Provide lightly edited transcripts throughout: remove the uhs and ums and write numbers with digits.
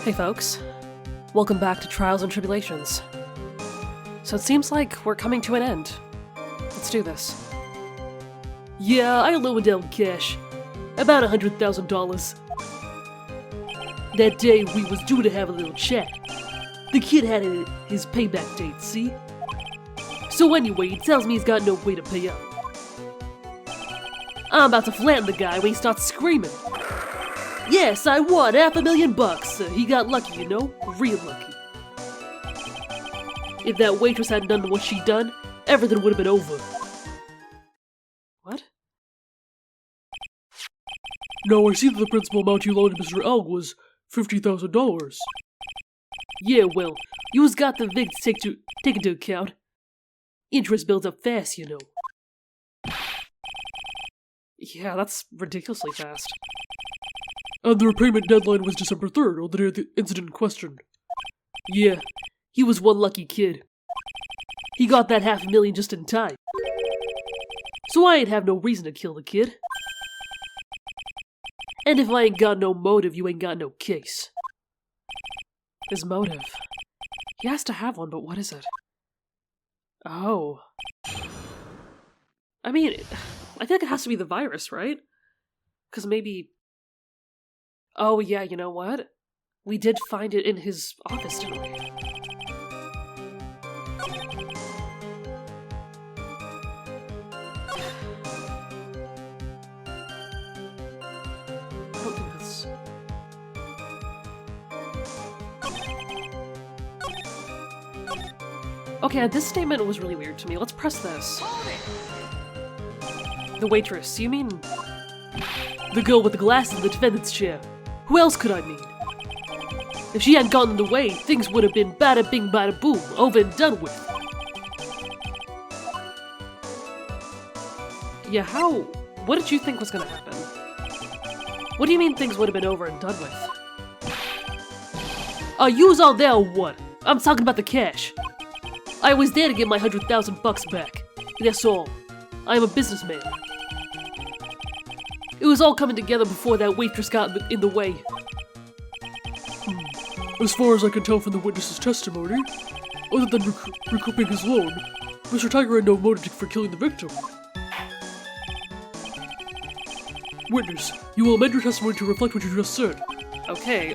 Hey folks, welcome back to Trials and Tribulations. So it seems like we're coming to an end. Let's do this. Yeah, I loaned out cash. About $100,000. That day we was due to have a little chat. The kid had his payback date, see? So anyway, he tells me he's got no way to pay up. I'm about to flatten the guy when he starts screaming. Yes, I won $500,000. He got lucky, you know? Real lucky. If that waitress hadn't done what she done, everything would have been over. What? Now I see that the principal amount you loaned Mr. Elg was $50,000. Yeah, well, you's got the VIG to take into account. Interest builds up fast, you know. Yeah, that's ridiculously fast. And the repayment deadline was December 3rd, on the day of the incident in question. Yeah, he was one lucky kid. He got that $500,000 just in time. So I ain't have no reason to kill the kid. And if I ain't got no motive, you ain't got no case. His motive. He has to have one, but what is it? Oh. I mean, I think it has to be the virus, right? Because maybe... Oh yeah, you know what? We did find it in his office, didn't we? I don't think that's... Okay, this statement was really weird to me. Let's press this. The waitress, you mean... The girl with the glasses in the defendant's chair. Who else could I mean? If she hadn't gotten in the way, things would have been bada bing bada boom, over and done with. Yeah, how... What did you think was gonna happen? What do you mean things would have been over and done with? You was all there or what? I'm talking about the cash. I was there to get my $100,000 back. That's all. I am a businessman. It was all coming together before that waitress got in the way. As far as I can tell from the witness's testimony, other than recouping his loan, Mr. Tiger had no motive for killing the victim. Witness, you will amend your testimony to reflect what you just said. Okay,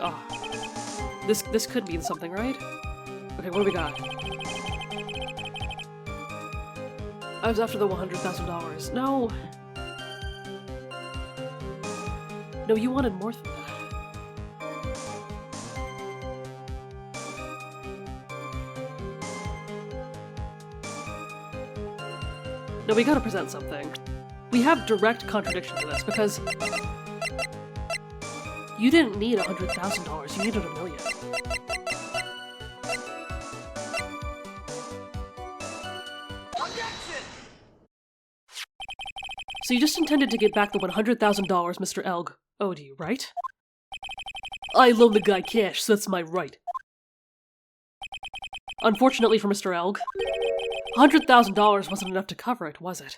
This could mean something, right? Okay, what do we got? I was after the $100,000. No. No, you wanted more than that. No, we gotta present something. We have direct contradiction to this, because you didn't need $100,000, you needed $1 million. So you just intended to get back the $100,000 Mr. Elg owed you, right? I loaned the guy cash, so that's my right. Unfortunately for Mr. Elg, $100,000 wasn't enough to cover it, was it?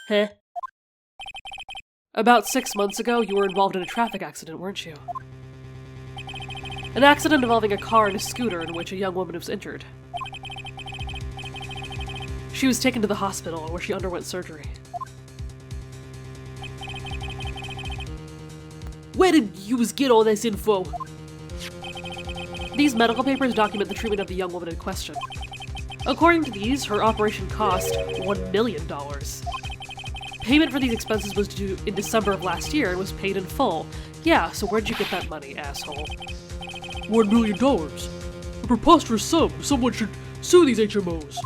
Huh? About 6 months ago, you were involved in a traffic accident, weren't you? An accident involving a car and a scooter in which a young woman was injured. She was taken to the hospital, where she underwent surgery. Where did you get all this info? These medical papers document the treatment of the young woman in question. According to these, her operation cost $1 million. Payment for these expenses was due in December of last year and was paid in full. Yeah, so where'd you get that money, asshole? $1 million. A preposterous sum. Someone should sue these HMOs.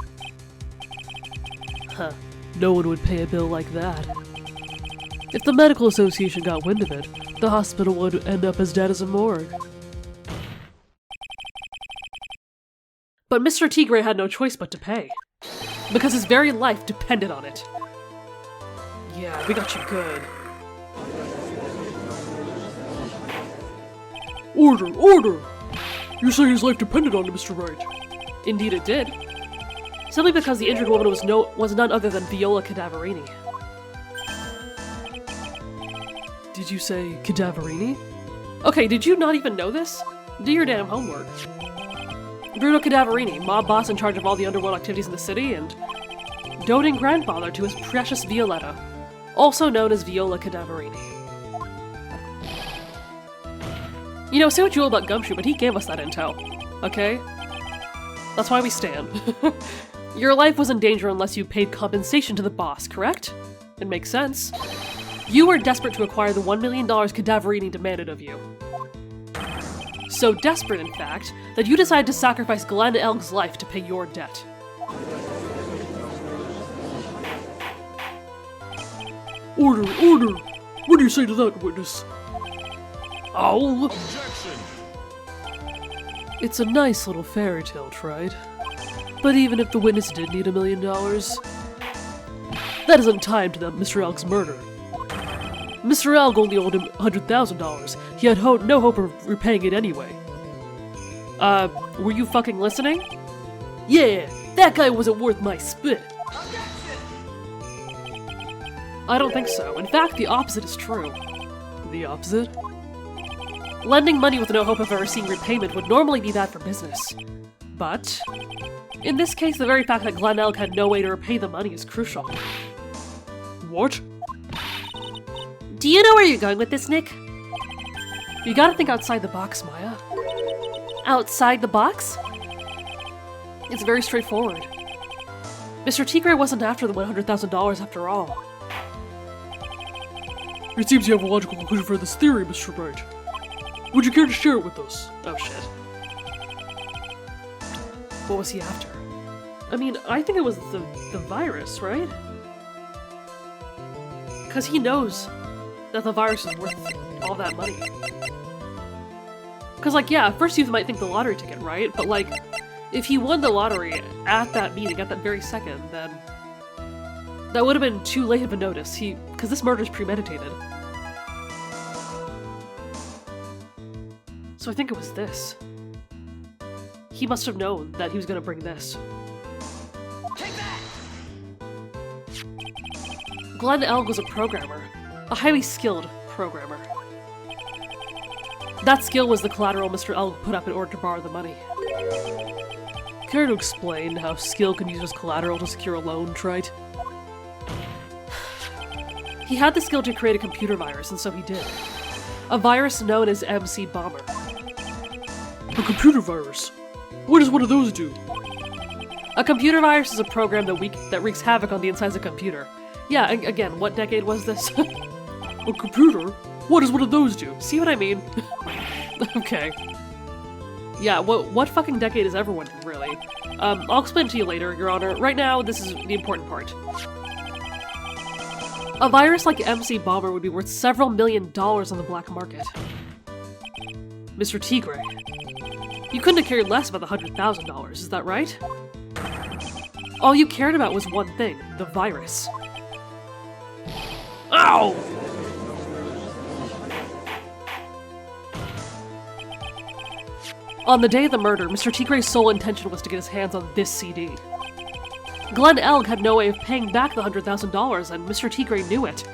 Huh. No one would pay a bill like that. If the medical association got wind of it, the hospital would end up as dead as a morgue. But Mr. Tigre had no choice but to pay, because his very life depended on it. Yeah, we got you good. Order! Order! You're saying his life depended on it, Mr. Wright. Indeed it did. Simply because the injured woman was none other than Viola Cadaverini. Did you say Cadaverini? Okay, did you not even know this? Do your damn homework. Bruno Cadaverini, mob boss in charge of all the underworld activities in the city, and doting grandfather to his precious Violetta, also known as Viola Cadaverini. You know, say what you will about Gumshoe, but he gave us that intel, okay? That's why we stand. Your life was in danger unless you paid compensation to the boss, correct? It makes sense. You were desperate to acquire the $1 million Cadaverini demanded of you. So desperate, in fact, that you decided to sacrifice Glenn Elg's life to pay your debt. Order, order! What do you say to that, witness? Oh! Objection! It's a nice little fairy tale, Wright. But even if the witness did need $1 million, that isn't tied to Mr. Elg's murder. Mr. Elg only owed him $100,000. He had no hope of repaying it anyway. Were you fucking listening? Yeah, that guy wasn't worth my spit. I don't think so. In fact, the opposite is true. The opposite? Lending money with no hope of ever seeing repayment would normally be bad for business. But in this case, the very fact that Glenn Elg had no way to repay the money is crucial. What? Do you know where you're going with this, Nick? You gotta think outside the box, Maya. Outside the box? It's very straightforward. Mr. Tigray wasn't after the $100,000 after all. It seems you have a logical conclusion for this theory, Mr. Wright. Would you care to share it with us? Oh shit. What was he after? I mean, I think it was the virus, right? Because he knows that the virus is worth all that money. Because, like, yeah, first you might think the lottery ticket, right? But, like, if he won the lottery at that meeting, at that very second, then that would have been too late of a notice. Because this murder is premeditated. So I think it was this. He must have known that he was going to bring this. Take that! Glenn Elg was a programmer. A highly skilled programmer. That skill was the collateral Mr. Elg put up in order to borrow the money. Care to explain how skill can use as collateral to secure a loan, Wright? He had the skill to create a computer virus, and so he did. A virus known as MC Bomber. A computer virus? What does one of those do? A computer virus is a program that wreaks havoc on the insides of a computer. Yeah, again, what decade was this? A computer? What does one of those do? See what I mean? Okay. Yeah, what fucking decade is everyone in, really? I'll explain to you later, Your Honor. Right now, this is the important part. A virus like MC Bomber would be worth several $1 million on the black market. Mr. Tigray, you couldn't have cared less about the $100,000, is that right? All you cared about was one thing, the virus. Ow! On the day of the murder, Mr. Tigray's sole intention was to get his hands on this CD. Glenn Elg had no way of paying back the $100,000, and Mr. Tigray knew it.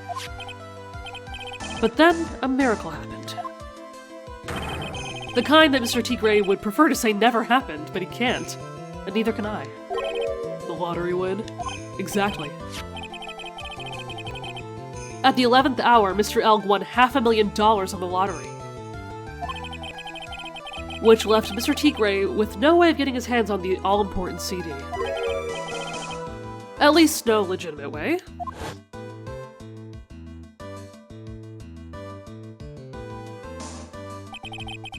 But then, a miracle happened. The kind that Mr. Tigray would prefer to say never happened, but he can't. And neither can I. The lottery win? Exactly. At the 11th hour, Mr. Elg won $500,000 on the lottery. Which left Mr. Tigray with no way of getting his hands on the all-important CD. At least no legitimate way.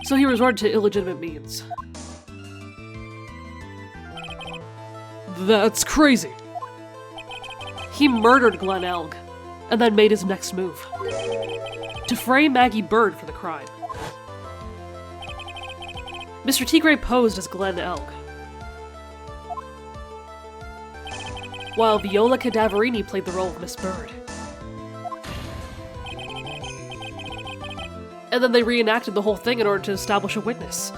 So he resorted to illegitimate means. That's crazy! He murdered Glenn Elg, and then made his next move. To frame Maggie Bird for the crime. Mr. Tigray posed as Glenn Elg, while Viola Cadaverini played the role of Miss Bird. And then they reenacted the whole thing in order to establish a witness.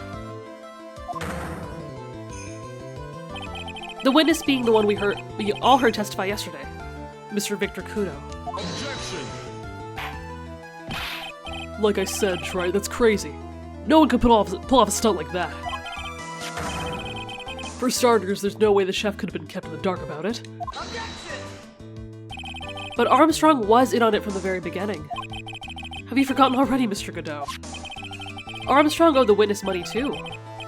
The witness being the one we all heard testify yesterday, Mr. Victor Kudo. Objection! Like I said, Wright, that's crazy. No one could pull off a stunt like that. For starters, there's no way the chef could have been kept in the dark about it. But Armstrong was in on it from the very beginning. Have you forgotten already, Mr. Godot? Armstrong owed the witness money too.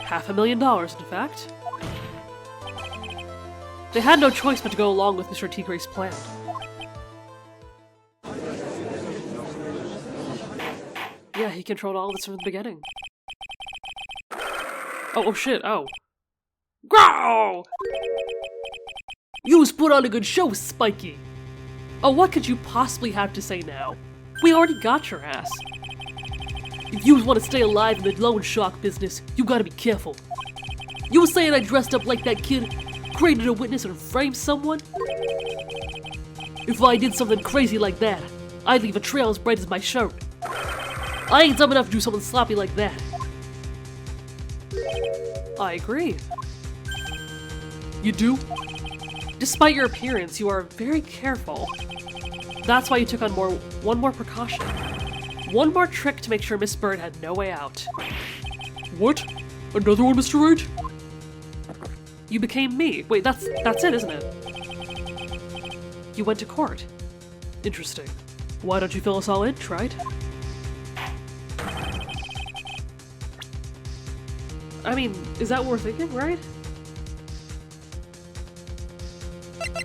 $500,000, in fact. They had no choice but to go along with Mr. Tigre's plan. Yeah, he controlled all of this from the beginning. Oh shit, oh. Growl! You's put on a good show, Spiky! Oh, what could you possibly have to say now? We already got your ass. If you want to stay alive in the loan shark business, you gotta be careful. You were saying I dressed up like that kid, created a witness and framed someone? If I did something crazy like that, I'd leave a trail as bright as my shirt. I ain't dumb enough to do something sloppy like that. I agree. You do? Despite your appearance, you are very careful. That's why you took on one more precaution. One more trick to make sure Miss Bird had no way out. What? Another one, Mr. Wright? You became me. Wait, that's it, isn't it? You went to court. Interesting. Why don't you fill us all in, Wright? I mean, is that what we're thinking, right?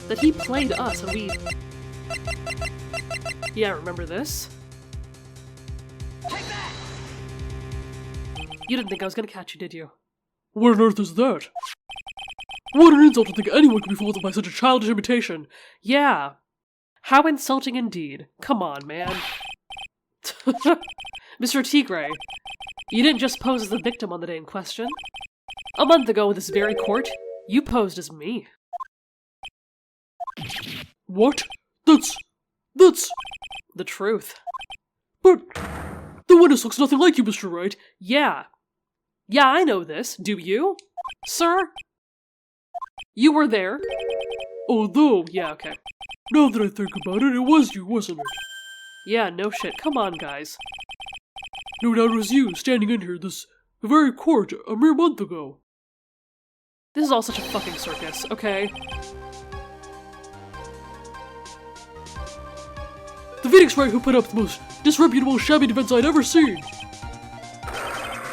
That he played us and we... Yeah, remember this? Take that! You didn't think I was gonna catch you, did you? What on earth is that? What an insult to think anyone could be fooled by such a childish imitation! Yeah. How insulting indeed. Come on, man. Mr. Tigre, you didn't just pose as the victim on the day in question. A month ago in this very court, you posed as me. What? That's... The truth. But... the witness looks nothing like you, Mr. Wright. Yeah. Yeah, I know this. Do you? Sir? You were there. Although, Yeah, okay. now that I think about it, it was you, wasn't it? Yeah, no shit. Come on, guys. No doubt it was you, standing in here this very court a mere month ago. This is all such a fucking circus, okay? The Phoenix Wright who put up the most disreputable shabby defense I'd ever seen.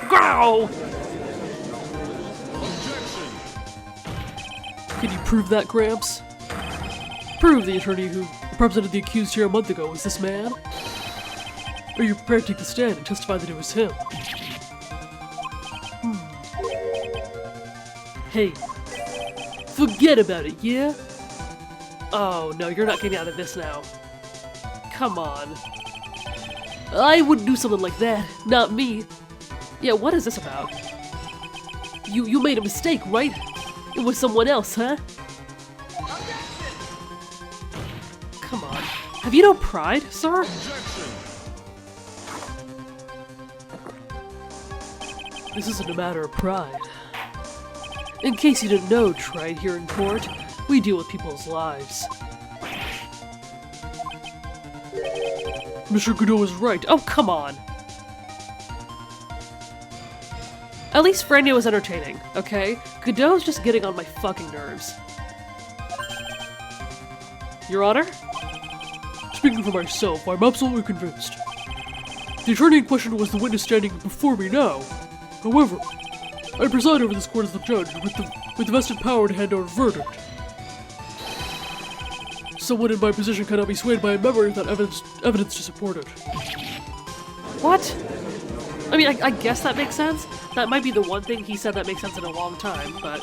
Growl! Can you prove that, Gramps? Prove the attorney who represented the accused here a month ago was this man? Are you prepared to take the stand and testify that it was him? Hey. Forget about it, yeah? Oh, no, you're not getting out of this now. Come on. I wouldn't do something like that. Not me. Yeah, what is this about? You made a mistake, right? It was someone else, huh? Come on. Have you no pride, sir? This isn't a matter of pride. In case you didn't know, Wright, here in court, we deal with people's lives. Mr. Godot is right. Oh, come on. At least Franny was entertaining, okay? Godot's just getting on my fucking nerves. Your Honor? Speaking for myself, I'm absolutely convinced. The attorney in question was the witness standing before me now. However, I preside over this court as the judge with the vested power to hand out a verdict. Someone in my position cannot be swayed by a memory without evidence to support it. What? I mean, I guess that makes sense. That might be the one thing he said that makes sense in a long time, but...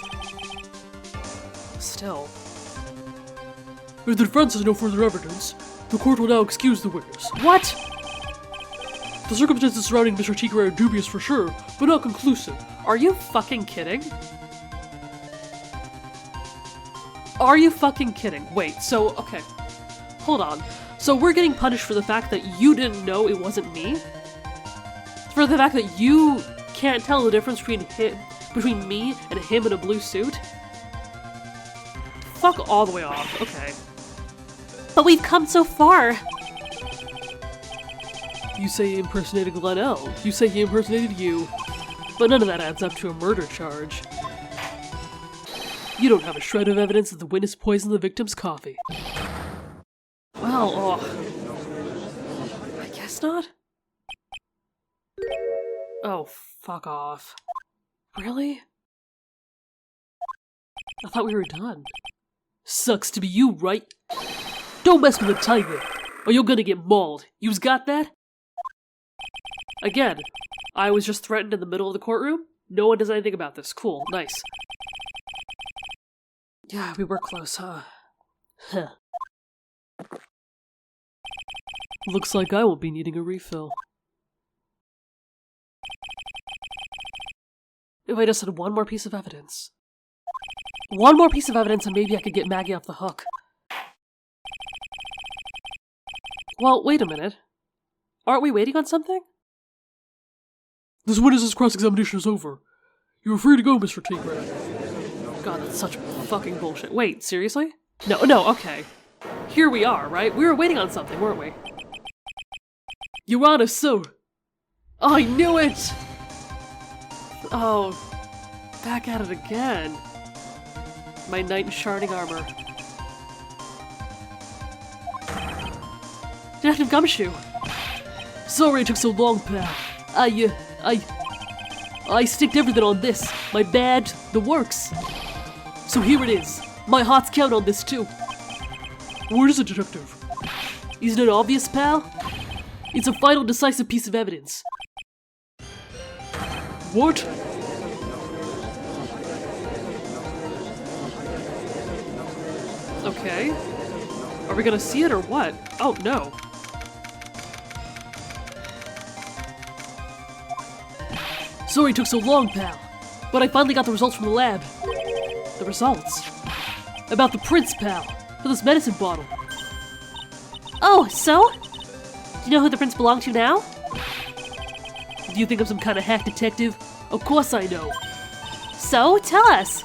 still. If the defense has no further evidence, the court will now excuse the witness. What? The circumstances surrounding Mr. Tigre are dubious for sure, but not conclusive. Are you fucking kidding? Are you fucking kidding? Wait, so, okay. Hold on. So we're getting punished for the fact that you didn't know it wasn't me? For the fact that you can't tell the difference between me and him in a blue suit? Fuck all the way off, okay. But we've come so far! You say he impersonated Glenn L. You say he impersonated you. But none of that adds up to a murder charge. You don't have a shred of evidence that the witness poisoned the victim's coffee. Well, I guess not. Oh, fuck off. Really? I thought we were done. Sucks to be you, Wright. Don't mess with the tiger, or you're gonna get mauled. You's got that? Again, I was just threatened in the middle of the courtroom. No one does anything about this. Cool, nice. Yeah, we were close, huh? Huh. Looks like I will be needing a refill. If I just had one more piece of evidence. One more piece of evidence and maybe I could get Maggie off the hook. Well, wait a minute. Aren't we waiting on something? This witness's cross-examination is over. You are free to go, Mr. Tigray. God, that's such fucking bullshit. Wait, seriously? No, okay. Here we are, right? We were waiting on something, weren't we? Your Honor, sir. I knew it! Oh, back at it again. My knight in shining armor. Detective Gumshoe! Sorry it took so long, pal. I sticked everything on this. My badge, the works. So here it is. My heart's count on this too. Where is it, detective? Isn't it obvious, pal? It's a final decisive piece of evidence. What? Okay. Are we gonna see it or what? Oh, no. Sorry it took so long, pal. But I finally got the results from the lab. The results? About the prints, pal. For this medicine bottle. Oh, so? Do you know who the prints belong to now? Do you think I'm some kind of hack detective? Of course I know. So, tell us.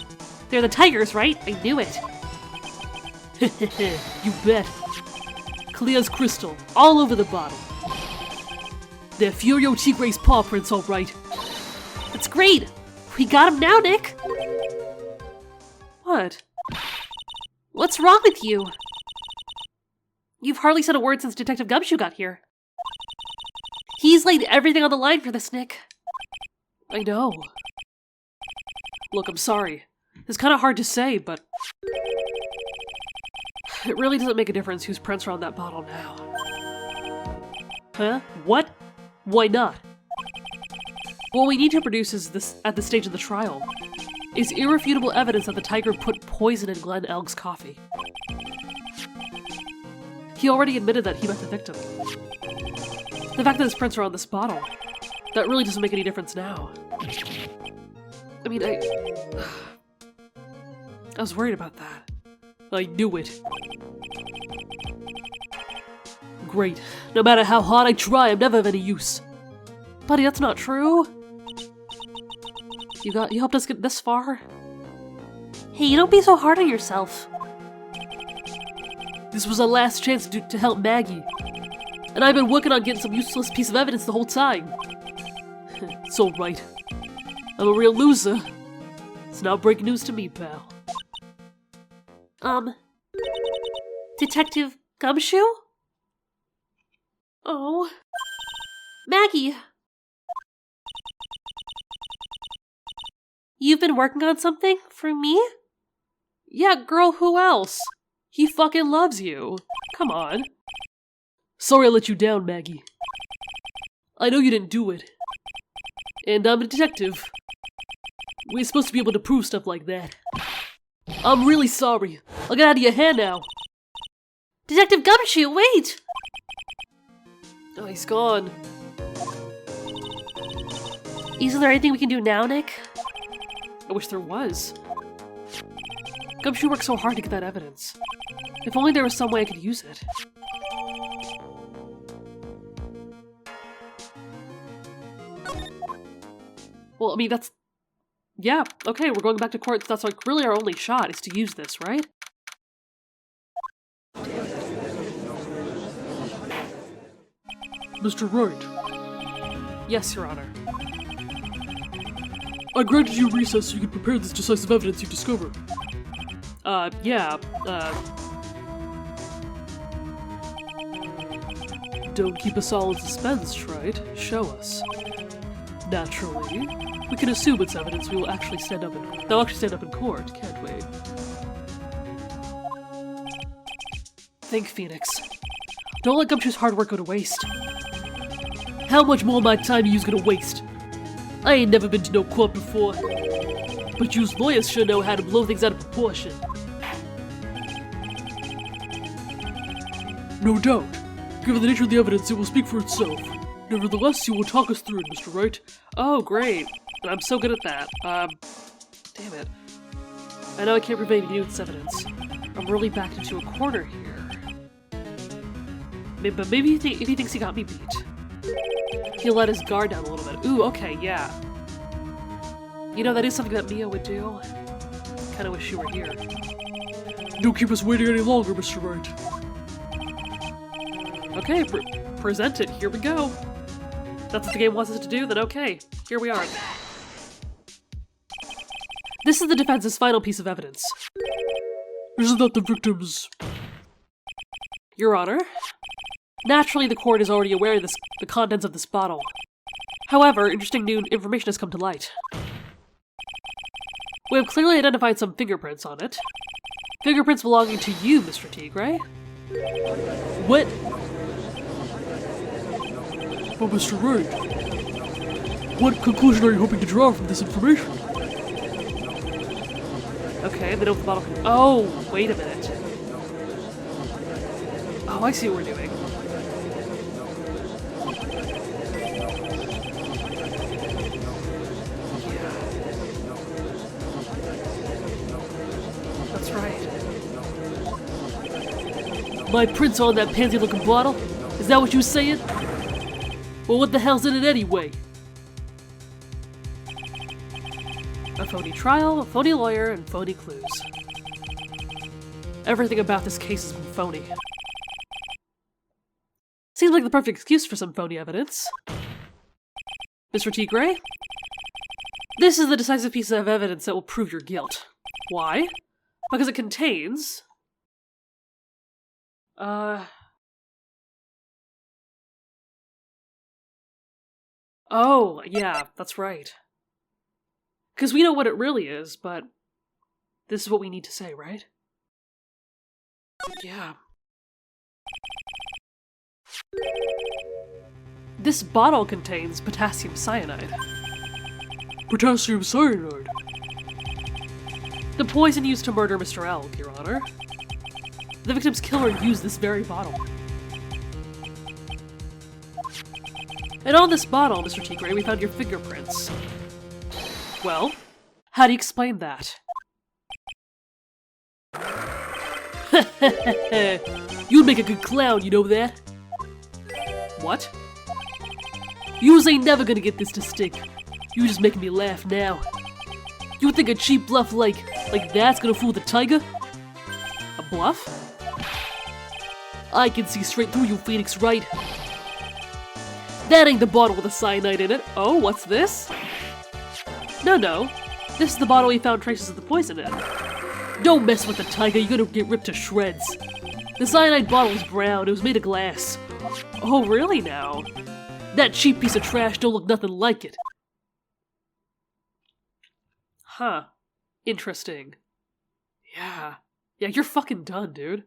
They're the tigers, right? I knew it. You bet. Clear as crystal, all over the bottle. They're Furio Tigray's paw prints, all right. That's great. We got him now, Nick. What? What's wrong with you? You've hardly said a word since Detective Gumshoe got here. He's laid everything on the line for this, Nick. I know. Look, I'm sorry. It's kind of hard to say, but it really doesn't make a difference whose prints are on that bottle now. Huh? What? Why not? What we need to produce is this at this stage of the trial is irrefutable evidence that the tiger put poison in Glenn Elg's coffee. He already admitted that he met the victim. The fact that his prints are on this bottle, that really doesn't make any difference now. I mean, I was worried about that. I knew it. Great. No matter how hard I try, I'm never of any use. Buddy, that's not true. You helped us get this far. Hey, don't be so hard on yourself. This was our last chance to help Maggie. And I've been working on getting some useless piece of evidence the whole time. It's alright. I'm a real loser. It's not breaking news to me, pal. Detective Gumshoe? Oh. Maggie! You've been working on something for me? Yeah, girl, who else? He fucking loves you. Come on. Sorry I let you down, Maggie. I know you didn't do it. And I'm a detective. We're supposed to be able to prove stuff like that. I'm really sorry. I'll get out of your hair now. Detective Gumshoe, wait! Oh, he's gone. Isn't there anything we can do now, Nick? I wish there was. Gumshoe worked so hard to get that evidence. If only there was some way I could use it. Well, I mean, that's... Yeah, okay, we're going back to court. That's like really our only shot is to use this, right? Damn it. Mr. Wright. Yes, Your Honor. I granted you recess so you could prepare this decisive evidence you discovered. Yeah, Don't keep us all in suspense, Wright. Show us. Naturally, we can assume it's evidence we will actually stand up in. They'll actually stand up in court, can't we? Think, Phoenix. Don't let Gumshoe's hard work go to waste. How much more of my time are you gonna waste? I ain't never been to no court before, but you lawyers sure know how to blow things out of proportion. No doubt. Given the nature of the evidence, it will speak for itself. Nevertheless, you will talk us through it, Mr. Wright. Oh, great. I'm so good at that. Damn it. I know I can't prevent you with this evidence. I'm really backed into a corner here. But maybe if he thinks he got me beat, he'll let his guard down a little bit. Ooh, okay, yeah. You know, that is something that Mia would do. Kinda wish you were here. Don't keep us waiting any longer, Mr. Wright. Okay, present it. Here we go. That's what the game wants us to do, then okay. Here we are. This is the defense's final piece of evidence. Isn't that the victim's... Your Honor, naturally the court is already aware of the contents of this bottle. However, interesting new information has come to light. We have clearly identified some fingerprints on it. Fingerprints belonging to you, Mr. Tigre. What? But Mr. Wright, what conclusion are you hoping to draw from this information? Okay, then open the bottle. Oh, wait a minute. Oh, I see what we're doing. Yeah. That's right. My prints on that pansy-looking bottle? Is that what you saying? Well, what the hell's in it anyway? A phony trial, a phony lawyer, and phony clues. Everything about this case has been phony. Seems like the perfect excuse for some phony evidence. Mr. Tigre? This is the decisive piece of evidence that will prove your guilt. Why? Because it contains... Oh, yeah, that's right. Because we know what it really is, but this is what we need to say, right? Yeah. This bottle contains potassium cyanide. Potassium cyanide? The poison used to murder Mr. Elk, Your Honor. The victim's killer used this very bottle. And on this bottle, Mr. Tigre, we found your fingerprints. Well, how do you explain that? You'd make a good clown, you know that? What? Yous ain't never gonna get this to stick. You just making me laugh now. You think a cheap bluff like that's gonna fool the tiger? A bluff? I can see straight through you, Phoenix Wright. That ain't the bottle with the cyanide in it. Oh, what's this? No. This is the bottle we found traces of the poison in. Don't mess with the tiger, you're gonna get ripped to shreds. The cyanide bottle is brown, it was made of glass. Oh, really now? That cheap piece of trash don't look nothing like it. Huh. Interesting. Yeah. Yeah, you're fucking done, dude.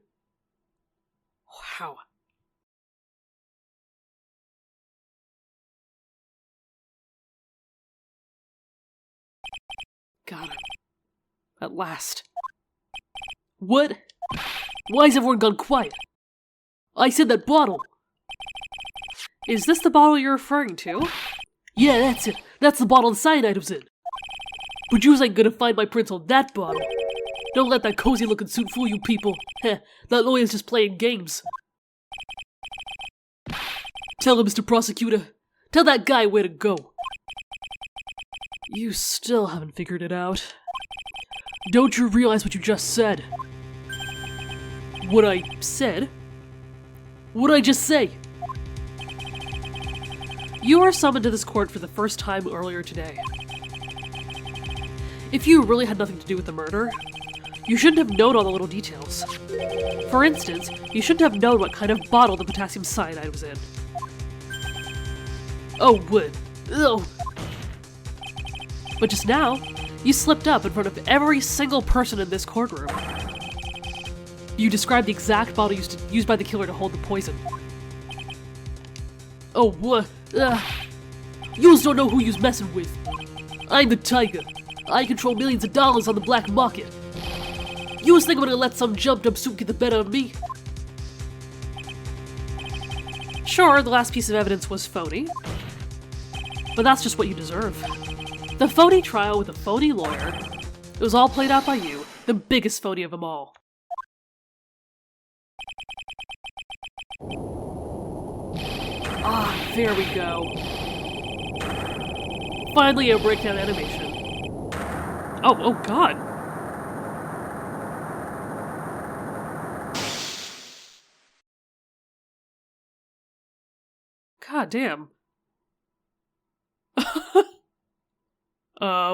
Wow. Got him. At last. What? Why has everyone gone quiet? I said that bottle! Is this the bottle you're referring to? Yeah, that's it. That's the bottle the cyanide was in. But yous ain't gonna find my prints on that bottle. Don't let that cozy-looking suit fool you people. Heh, that lawyer's just playing games. Tell him, Mr. Prosecutor. Tell that guy where to go. You still haven't figured it out. Don't you realize what you just said? What I said? What'd I just say? You were summoned to this court for the first time earlier today. If you really had nothing to do with the murder, you shouldn't have known all the little details. For instance, you shouldn't have known what kind of bottle the potassium cyanide was in. Oh, wood. Ugh. But just now, you slipped up in front of every single person in this courtroom. You described the exact bottle used by the killer to hold the poison. Oh, what? Yous don't know who you's messing with. I'm the Tiger. I control millions of dollars on the black market. You was thinking I'm gonna let some jumped-up suit get the better of me? Sure, the last piece of evidence was phony. But that's just what you deserve. The phony trial with a phony lawyer. It was all played out by you, the biggest phony of them all. Ah, there we go. Finally a breakdown animation. Oh god. God damn.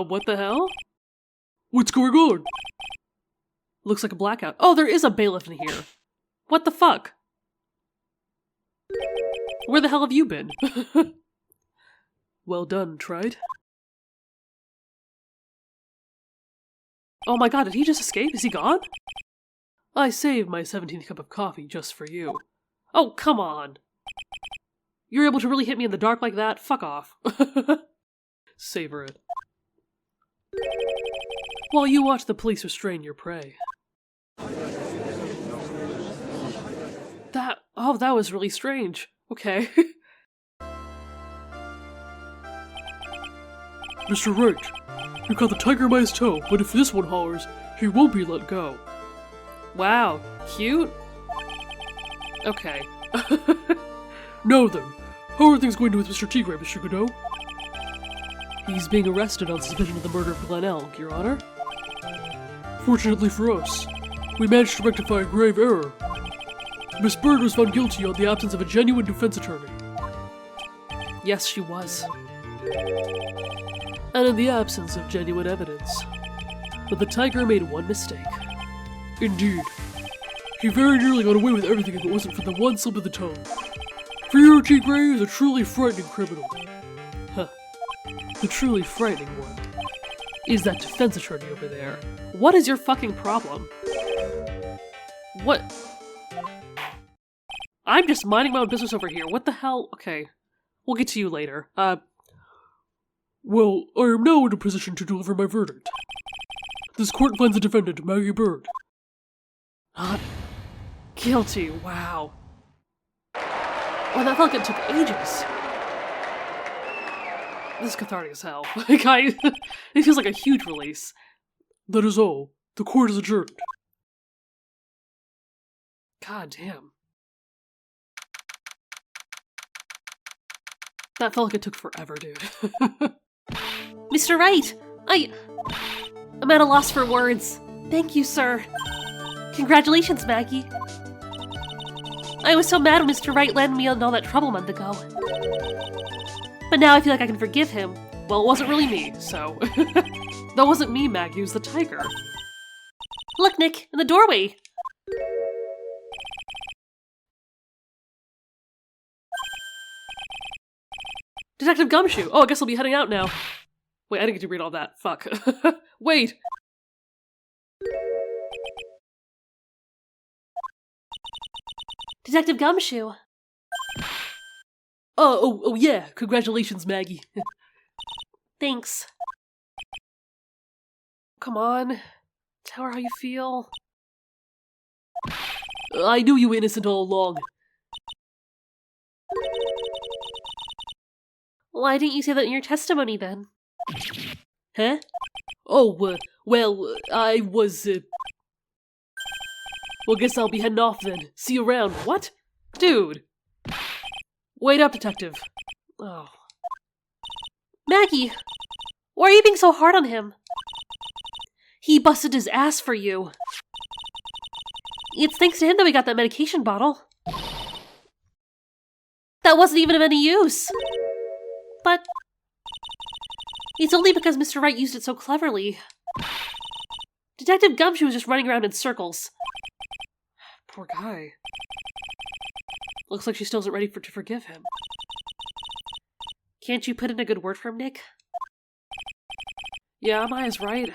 What the hell? What's going on? Looks like a blackout. Oh, there is a bailiff in here. What the fuck? Where the hell have you been? Well done, TaT. Oh my god, did he just escape? Is he gone? I saved my 17th cup of coffee just for you. Oh, come on. You're able to really hit me in the dark like that? Fuck off. Savor it. While you watch the police restrain your prey. That was really strange. Okay. Mr. Wright, you caught the tiger by his toe, but if this one hollers, he won't be let go. Wow, cute? Okay. Now then, how are things going with Mr. Tigre, Mr. Godot? He's being arrested on suspicion of the murder of Glen Elk, Your Honor. Fortunately for us, we managed to rectify a grave error. Miss Bird was found guilty on the absence of a genuine defense attorney. Yes, she was. And in the absence of genuine evidence. But the tiger made one mistake. Indeed. He very nearly got away with everything if it wasn't for the one slip of the tongue. Friar Tigre is a truly frightening criminal. Huh. The truly frightening one is that defense attorney over there. What is your fucking problem? What? I'm just minding my own business over here. What the hell? Okay. We'll get to you later. Well, I am now in a position to deliver my verdict. This court finds the defendant, Maggie Bird. Guilty, wow. Oh, that felt like it took ages. This is cathartic as hell. Like, it feels like a huge release. That is all. The court is adjourned. God damn. That felt like it took forever, dude. Mr. Wright! I'm at a loss for words. Thank you, sir. Congratulations, Maggie. I was so mad when Mr. Wright landed me in all that trouble a month ago. But now I feel like I can forgive him. Well, it wasn't really me, so... That wasn't me, Maggie, it was the tiger. Look, Nick, in the doorway! Detective Gumshoe! Oh, I guess I'll be heading out now. Wait, I didn't get to read all that. Fuck. Wait! Detective Gumshoe! Oh, yeah. Congratulations, Maggie. Thanks. Come on. Tell her how you feel. I knew you were innocent all along. Why didn't you say that in your testimony, then? Huh? Oh, well, I was, Well, guess I'll be heading off then. See you around. What? Dude! Wait up, detective. Oh. Maggie! Why are you being so hard on him? He busted his ass for you. It's thanks to him that we got that medication bottle. That wasn't even of any use. But it's only because Mr. Wright used it so cleverly. Detective Gumshoe was just running around in circles. Poor guy. Looks like she still isn't ready to forgive him. Can't you put in a good word for him, Nick? Yeah, Maya's right.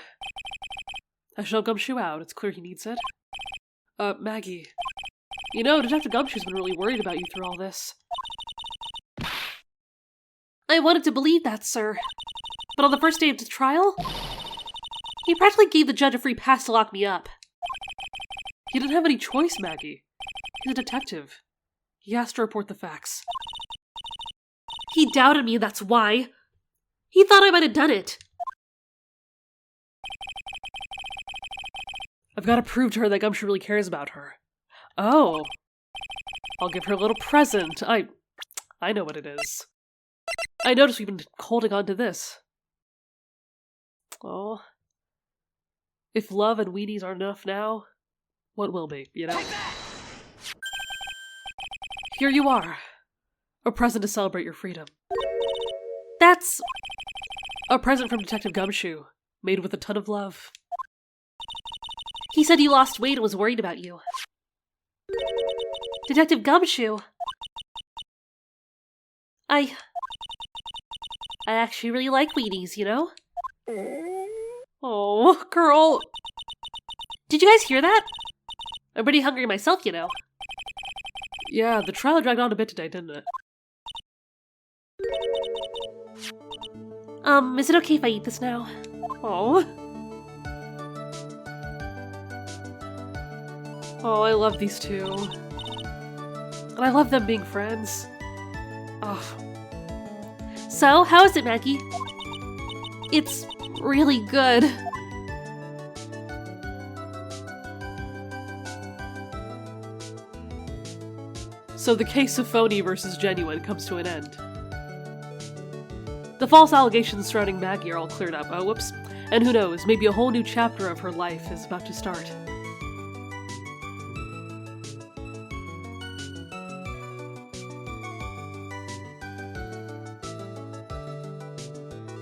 I shall Gumshoe out. It's clear he needs it. Maggie. You know, Detective Gumshoe's been really worried about you through all this. I wanted to believe that, sir. But on the first day of the trial, he practically gave the judge a free pass to lock me up. He didn't have any choice, Maggie. He's a detective. He has to report the facts. He doubted me, that's why. He thought I might have done it. I've got to prove to her that Gumshoe really cares about her. Oh. I'll give her a little present. I know what it is. I noticed we've been holding on to this. Oh. If love and weenies aren't enough now, what will be, you know? Here you are. A present to celebrate your freedom. That's A present from Detective Gumshoe, made with a ton of love. He said you lost weight and was worried about you. Detective Gumshoe. I actually really like weenies, you know? Oh, girl. Did you guys hear that? I'm pretty hungry myself, you know. Yeah, the trial dragged on a bit today, didn't it? Is it okay if I eat this now? Oh. Oh, I love these two. And I love them being friends. Oh. So, how is it, Maggie? It's really good. So the case of phony versus genuine comes to an end. The false allegations surrounding Maggie are all cleared up. Oh, whoops. And who knows, maybe a whole new chapter of her life is about to start.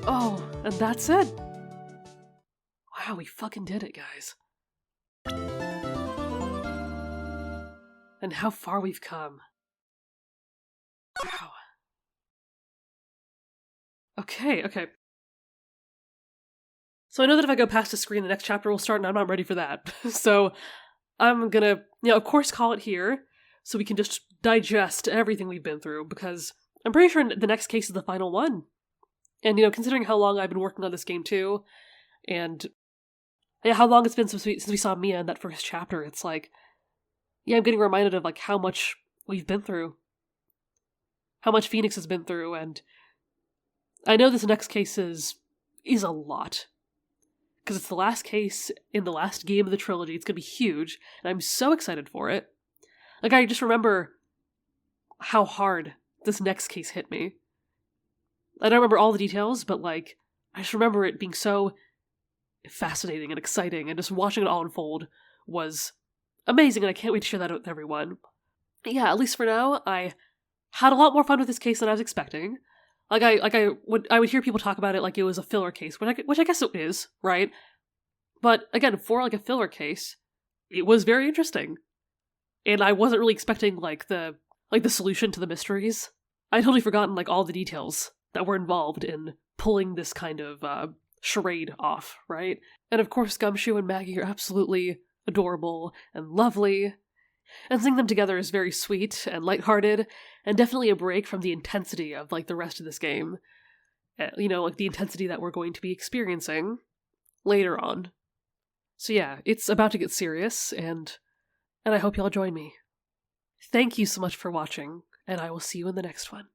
Oh, and that's it. Wow, we fucking did it, guys. And how far we've come. Wow. Okay. So I know that if I go past the screen, the next chapter will start, and I'm not ready for that. So I'm gonna, of course, call it here, so we can just digest everything we've been through, because I'm pretty sure the next case is the final one. And, considering how long I've been working on this game, too, and how long it's been since we saw Mia in that first chapter, it's like, I'm getting reminded of, how much we've been through. How much Phoenix has been through, and I know this next case is a lot. Because it's the last case in the last game of the trilogy. It's going to be huge, and I'm so excited for it. I just remember how hard this next case hit me. I don't remember all the details, but, I just remember it being so fascinating and exciting, and just watching it all unfold was amazing, and I can't wait to share that with everyone. But yeah, at least for now, I had a lot more fun with this case than I was expecting. I would hear people talk about it like it was a filler case, which I guess it is, right? But again, for a filler case, it was very interesting, and I wasn't really expecting the solution to the mysteries. I'd totally forgotten all the details that were involved in pulling this kind of charade off, right? And of course, Gumshoe and Maggie are absolutely adorable and lovely. And seeing them together is very sweet and lighthearted, and definitely a break from the intensity of, the rest of this game. The intensity that we're going to be experiencing later on. So yeah, it's about to get serious, and I hope y'all join me. Thank you so much for watching, and I will see you in the next one.